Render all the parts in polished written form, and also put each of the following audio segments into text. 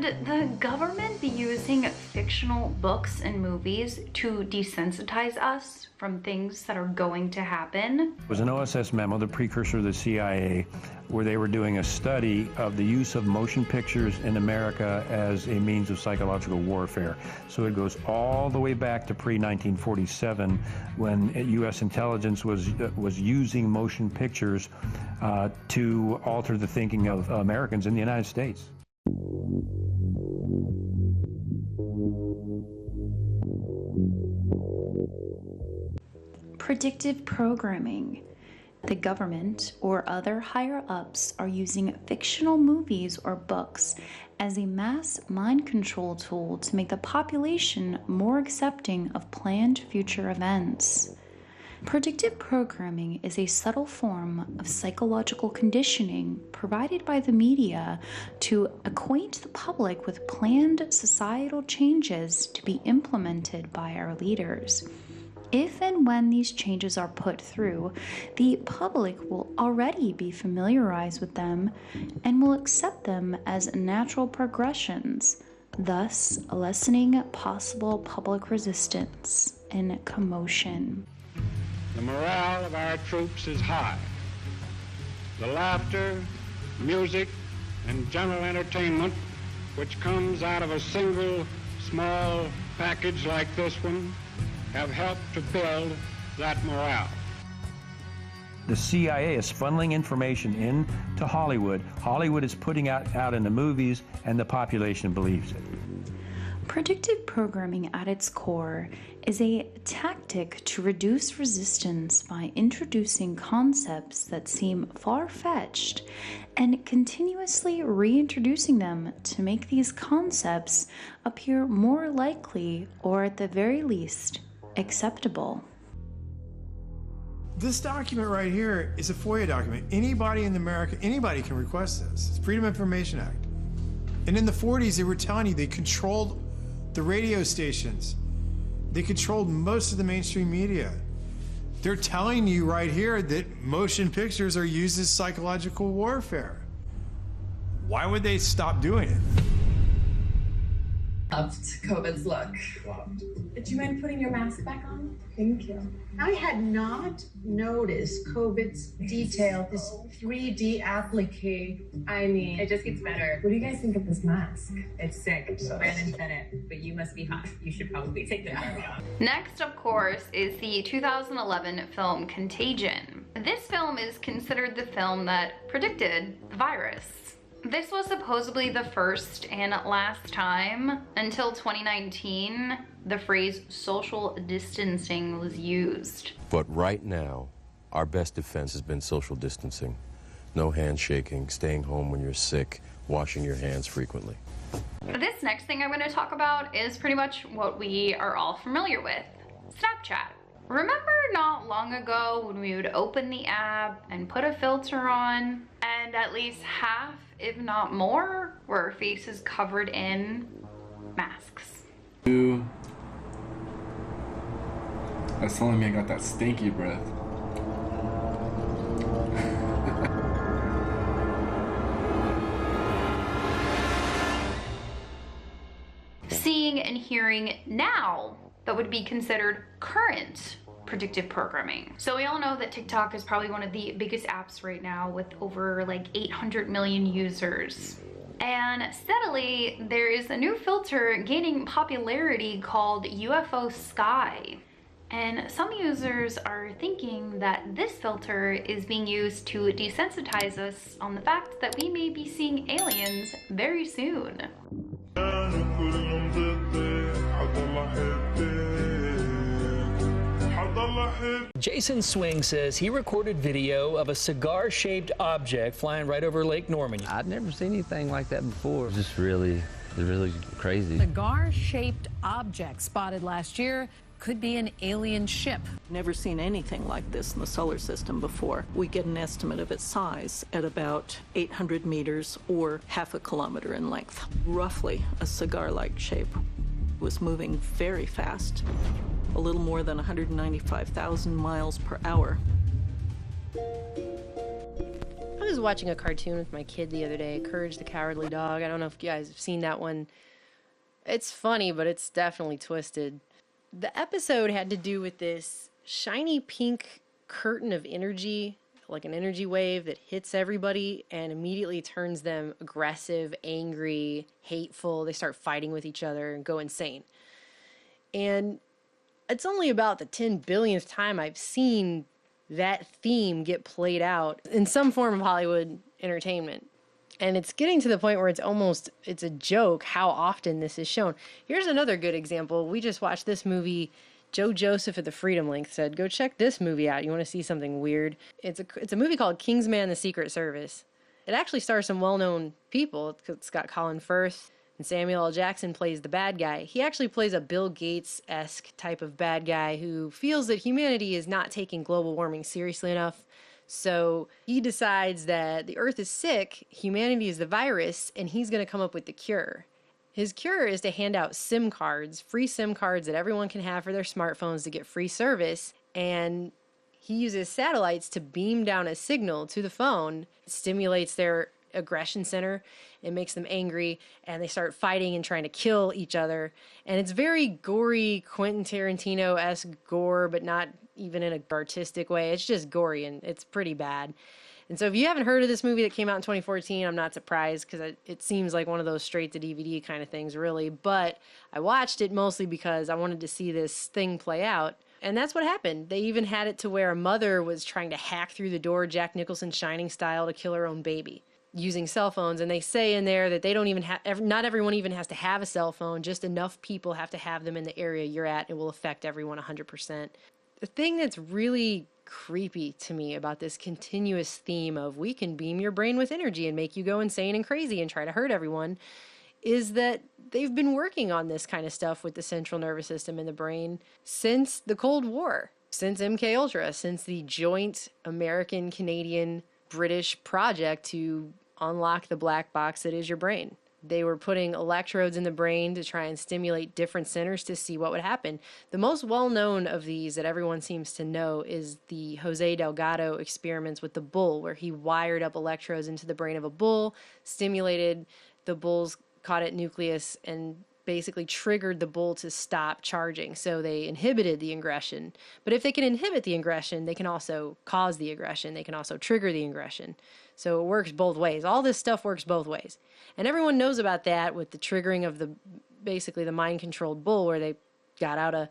Could the government be using fictional books and movies to desensitize us from things that are going to happen? It was an OSS memo, the precursor to the CIA, where they were doing a study of the use of motion pictures in America as a means of psychological warfare. So it goes all the way back to pre-1947, when U.S. intelligence was using motion pictures to alter the thinking of Americans in the United States. Predictive programming. The government or other higher-ups are using fictional movies or books as a mass mind control tool to make the population more accepting of planned future events. Predictive programming is a subtle form of psychological conditioning provided by the media to acquaint the public with planned societal changes to be implemented by our leaders. If and when these changes are put through, the public will already be familiarized with them and will accept them as natural progressions, thus lessening possible public resistance and commotion. The morale of our troops is high. The laughter, music, and general entertainment which comes out of a single small package like this one have helped to build that morale. The CIA is funneling information into Hollywood. Hollywood is putting out in the movies, and the population believes it. Predictive programming at its core is a tactic to reduce resistance by introducing concepts that seem far-fetched and continuously reintroducing them to make these concepts appear more likely, or at the very least, acceptable. This document right here is a FOIA document. Anybody in America, anybody can request this. It's Freedom of Information Act. And in the 40s, they were telling you they controlled the radio stations. They controlled most of the mainstream media. They're telling you right here that motion pictures are used as psychological warfare. Why would they stop doing it? Loved COVID's look. Do you mind putting your mask back on? Thank you. I had not noticed COVID's detail, this 3D applique. I mean, it just gets better. What do you guys think of this mask? It's sick. Brandon said it, but you must be hot. You should probably take the mask off. Next, of course, is the 2011 film Contagion. This film is considered the film that predicted the virus. This was supposedly the first and last time until 2019 the phrase social distancing was used. But right now, our best defense has been social distancing. No handshaking, staying home when you're sick, washing your hands frequently. This next thing I'm going to talk about is pretty much what we are all familiar with, Snapchat. Remember not long ago when we would open the app and put a filter on, and at least half, if not more, were our faces covered in masks? That's telling me I got that stinky breath. Seeing and hearing now that would be considered current predictive programming. So we all know that TikTok is probably one of the biggest apps right now with over like 800 million users. And steadily, there is a new filter gaining popularity called UFO Sky. And some users are thinking that this filter is being used to desensitize us on the fact that we may be seeing aliens very soon. Jason Swing says he recorded video of a cigar-shaped object flying right over Lake Norman. I'd never seen anything like that before. It's just really crazy. Cigar-shaped object spotted last year could be an alien ship. Never seen anything like this in the solar system before. We get an estimate of its size at about 800 meters or half a kilometer in length. Roughly a cigar-like shape. It was moving very fast, a little more than 195,000 miles per hour. I was watching a cartoon with my kid the other day, Courage the Cowardly Dog. I don't know if you guys have seen that one. It's funny, but it's definitely twisted. The episode had to do with this shiny pink curtain of energy, like an energy wave that hits everybody and immediately turns them aggressive, angry, hateful. They start fighting with each other and go insane. And it's only about the 10 billionth time I've seen that theme get played out in some form of Hollywood entertainment. And it's getting to the point where it's a joke how often this is shown. Here's another good example. We just watched this movie. Joe Joseph at the Freedom Link said, go check this movie out. You want to see something weird? It's a movie called Kingsman: The Secret Service. It actually stars some well-known people. It's got Colin Firth, and Samuel L. Jackson plays the bad guy. He actually plays a Bill Gates-esque type of bad guy who feels that humanity is not taking global warming seriously enough. So he decides that the Earth is sick, humanity is the virus, and he's going to come up with the cure. His cure is to hand out SIM cards, free SIM cards that everyone can have for their smartphones to get free service. And he uses satellites to beam down a signal to the phone. It stimulates their aggression center. It makes them angry, and they start fighting and trying to kill each other. And it's very gory, Quentin Tarantino-esque gore, but not even in an artistic way. It's just gory, and it's pretty bad. And so if you haven't heard of this movie that came out in 2014, I'm not surprised, because it seems like one of those straight-to-DVD kind of things, really. But I watched it mostly because I wanted to see this thing play out. And that's what happened. They even had it to where a mother was trying to hack through the door, Jack Nicholson Shining style, to kill her own baby using cell phones. And they say in there that they don't even have, not everyone even has to have a cell phone, just enough people have to have them in the area you're at. It will affect everyone 100%. The thing that's really creepy to me about this continuous theme of we can beam your brain with energy and make you go insane and crazy and try to hurt everyone is that they've been working on this kind of stuff with the central nervous system and the brain since the Cold War, since MKUltra, since the joint American-Canadian-British project to unlock the black box that is your brain. They were putting electrodes in the brain to try and stimulate different centers to see what would happen. The most well-known of these that everyone seems to know is the Jose Delgado experiments with the bull, where he wired up electrodes into the brain of a bull, stimulated the bull's caudate nucleus, and basically triggered the bull to stop charging. So they inhibited the aggression. But if they can inhibit the aggression, they can also cause the aggression. They can also trigger the aggression. So it works both ways. All this stuff works both ways. And everyone knows about that with the triggering of basically the mind-controlled bull, where they got out a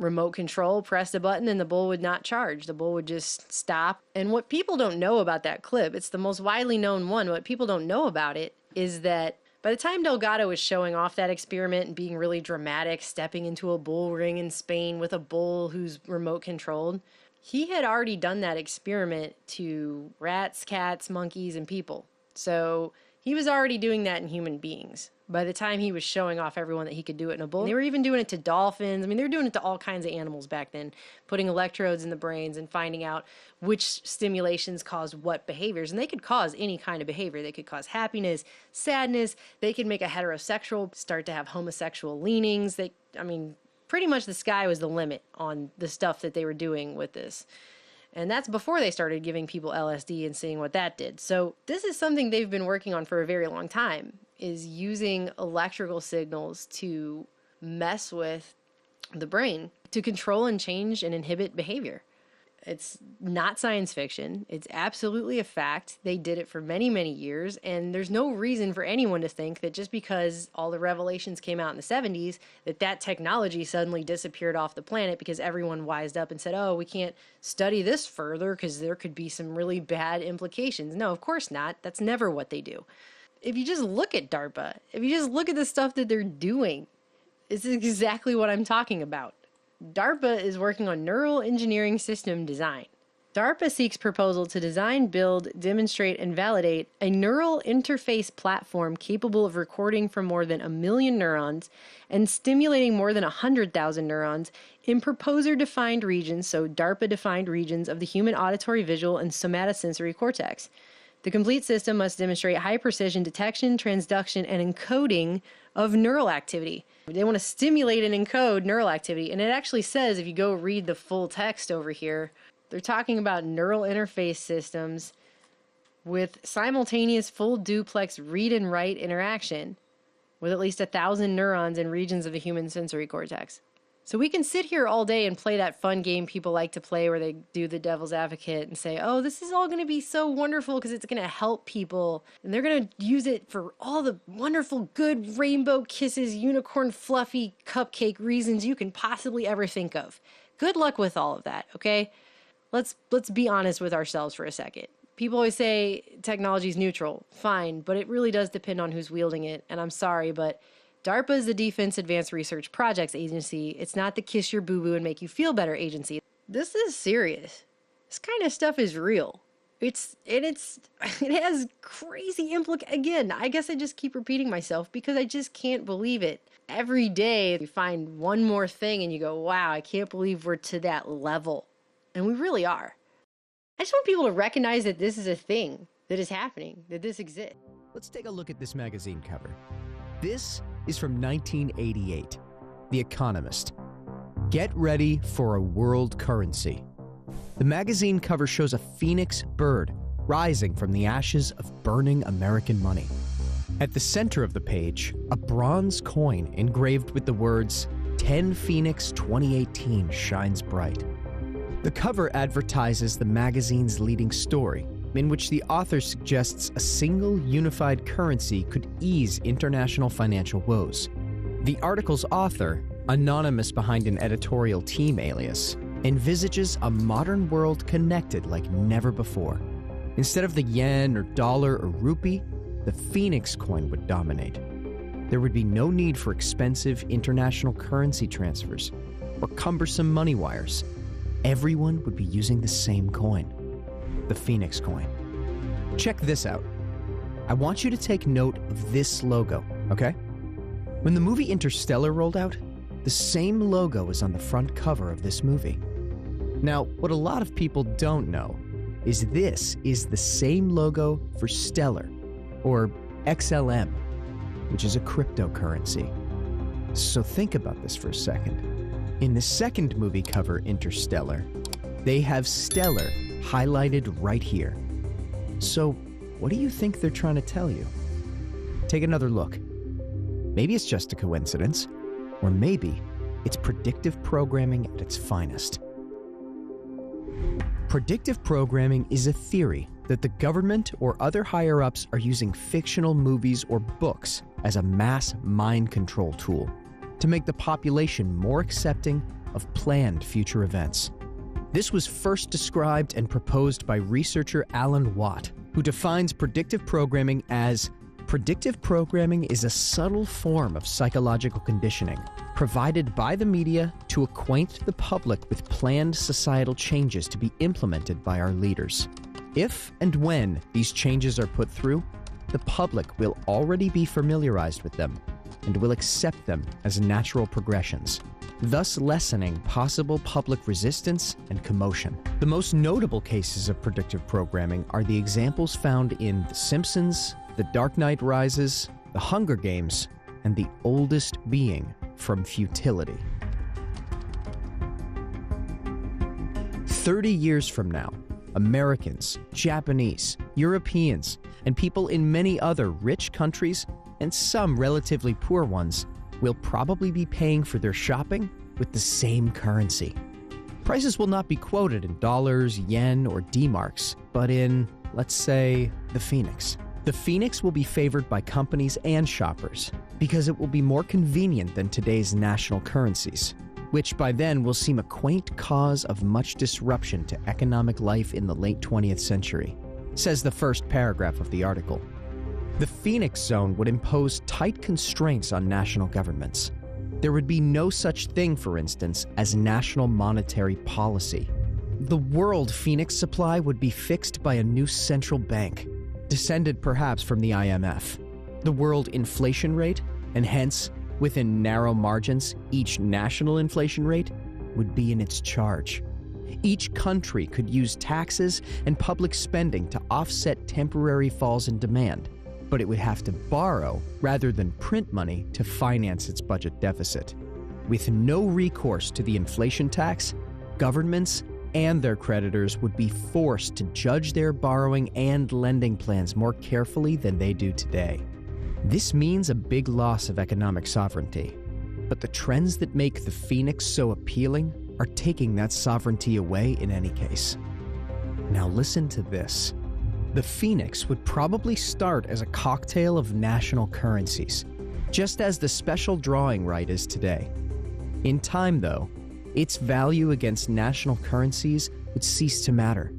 remote control, pressed a button, and the bull would not charge. The bull would just stop. And what people don't know about that clip, it's the most widely known one. What people don't know about it is that by the time Delgado was showing off that experiment and being really dramatic, stepping into a bull ring in Spain with a bull who's remote controlled, he had already done that experiment to rats, cats, monkeys, and people. So he was already doing that in human beings by the time he was showing off everyone that he could do it in a bull. They were even doing it to dolphins. I mean, they were doing it to all kinds of animals back then, putting electrodes in the brains and finding out which stimulations caused what behaviors. And they could cause any kind of behavior. They could cause happiness, sadness. They could make a heterosexual start to have homosexual leanings. Pretty much the sky was the limit on the stuff that they were doing with this. And that's before they started giving people LSD and seeing what that did. So this is something they've been working on for a very long time, is using electrical signals to mess with the brain to control and change and inhibit behavior. It's not science fiction. It's absolutely a fact. They did it for many, many years, and there's no reason for anyone to think that just because all the revelations came out in the 70s, that technology suddenly disappeared off the planet because everyone wised up and said, oh, we can't study this further because there could be some really bad implications. No, of course not. That's never what they do. If you just look at DARPA, if you just look at the stuff that they're doing, it's exactly what I'm talking about. DARPA is working on neural engineering system design. DARPA seeks proposal to design, build, demonstrate, and validate a neural interface platform capable of recording from more than 1 million neurons and stimulating more than 100,000 neurons in proposer-defined regions, so DARPA-defined regions of the human auditory, visual, and somatosensory cortex. The complete system must demonstrate high-precision detection, transduction, and encoding of neural activity. They want to stimulate and encode neural activity. And it actually says, if you go read the full text over here, they're talking about neural interface systems with simultaneous full duplex read and write interaction with at least 1,000 neurons in regions of the human sensory cortex. So we can sit here all day and play that fun game people like to play where they do the devil's advocate and say, oh, this is all going to be so wonderful because it's going to help people. And they're going to use it for all the wonderful, good rainbow kisses, unicorn fluffy cupcake reasons you can possibly ever think of. Good luck with all of that, okay? Let's be honest with ourselves for a second. People always say technology is neutral. Fine, but it really does depend on who's wielding it. And I'm sorry, but DARPA is the Defense Advanced Research Projects Agency. It's not the kiss your boo-boo and make you feel better agency. This is serious. This kind of stuff is real. It has crazy again, I guess I just keep repeating myself because I just can't believe it. Every day you find one more thing and you go, wow, I can't believe we're to that level. And we really are. I just want people to recognize that this is a thing that is happening, that this exists. Let's take a look at this magazine cover. This is from 1988, The Economist. Get ready for a world currency. The magazine cover shows a phoenix bird rising from the ashes of burning American money. At the center of the page, a bronze coin engraved with the words, 10 Phoenix 2018 shines bright. The cover advertises the magazine's leading story, in which the author suggests a single unified currency could ease international financial woes. The article's author, anonymous behind an editorial team alias, envisages a modern world connected like never before. Instead of the yen or dollar or rupee, the Phoenix coin would dominate. There would be no need for expensive international currency transfers or cumbersome money wires. Everyone would be using the same coin, the Phoenix coin. Check this out. I want you to take note of this logo, okay? When the movie Interstellar rolled out, the same logo was on the front cover of this movie. Now, what a lot of people don't know is this is the same logo for Stellar, or XLM, which is a cryptocurrency. So think about this for a second. In the second movie cover, Interstellar, they have Stellar highlighted right here. So, what do you think they're trying to tell you? Take another look. Maybe it's just a coincidence, or maybe it's predictive programming at its finest. Predictive programming is a theory that the government or other higher-ups are using fictional movies or books as a mass mind control tool to make the population more accepting of planned future events. This was first described and proposed by researcher Alan Watt, who defines predictive programming as predictive programming is a subtle form of psychological conditioning provided by the media to acquaint the public with planned societal changes to be implemented by our leaders. If and when these changes are put through, the public will already be familiarized with them and will accept them as natural progressions, thus lessening possible public resistance and commotion. The most notable cases of predictive programming are the examples found in The Simpsons, The Dark Knight Rises, The Hunger Games, and The Oldest Being from Futility. 30 years from now, Americans, Japanese, Europeans, and people in many other rich countries, and some relatively poor ones, will probably be paying for their shopping with the same currency. Prices will not be quoted in dollars, yen, or D-marks, but in, let's say, the Phoenix. The Phoenix will be favored by companies and shoppers because it will be more convenient than today's national currencies, which by then will seem a quaint cause of much disruption to economic life in the late 20th century, says the first paragraph of the article. The Phoenix Zone would impose tight constraints on national governments. There would be no such thing, for instance, as national monetary policy. The world Phoenix supply would be fixed by a new central bank, descended perhaps from the IMF. The world inflation rate, and hence, within narrow margins, each national inflation rate, would be in its charge. Each country could use taxes and public spending to offset temporary falls in demand, but it would have to borrow rather than print money to finance its budget deficit. With no recourse to the inflation tax, governments and their creditors would be forced to judge their borrowing and lending plans more carefully than they do today. This means a big loss of economic sovereignty. But the trends that make the Phoenix so appealing are taking that sovereignty away in any case. Now listen to this. The Phoenix would probably start as a cocktail of national currencies, just as the special drawing right is today. In time, though, its value against national currencies would cease to matter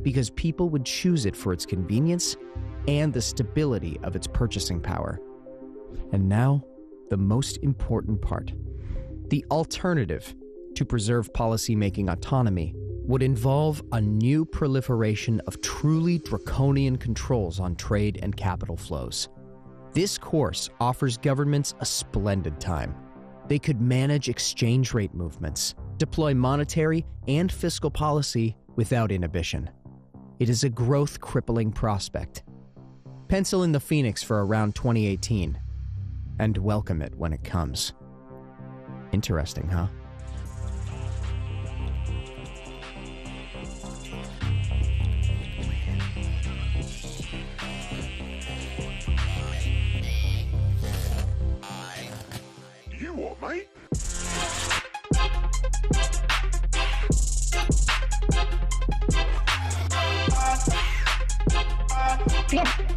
because people would choose it for its convenience and the stability of its purchasing power. And now, the most important part. The alternative to preserve policymaking autonomy would involve a new proliferation of truly draconian controls on trade and capital flows. This course offers governments a splendid time. They could manage exchange rate movements, deploy monetary and fiscal policy without inhibition. It is a growth-crippling prospect. Pencil in the Phoenix for around 2018, and welcome it when it comes. Interesting, huh? You what, mate? Yeah.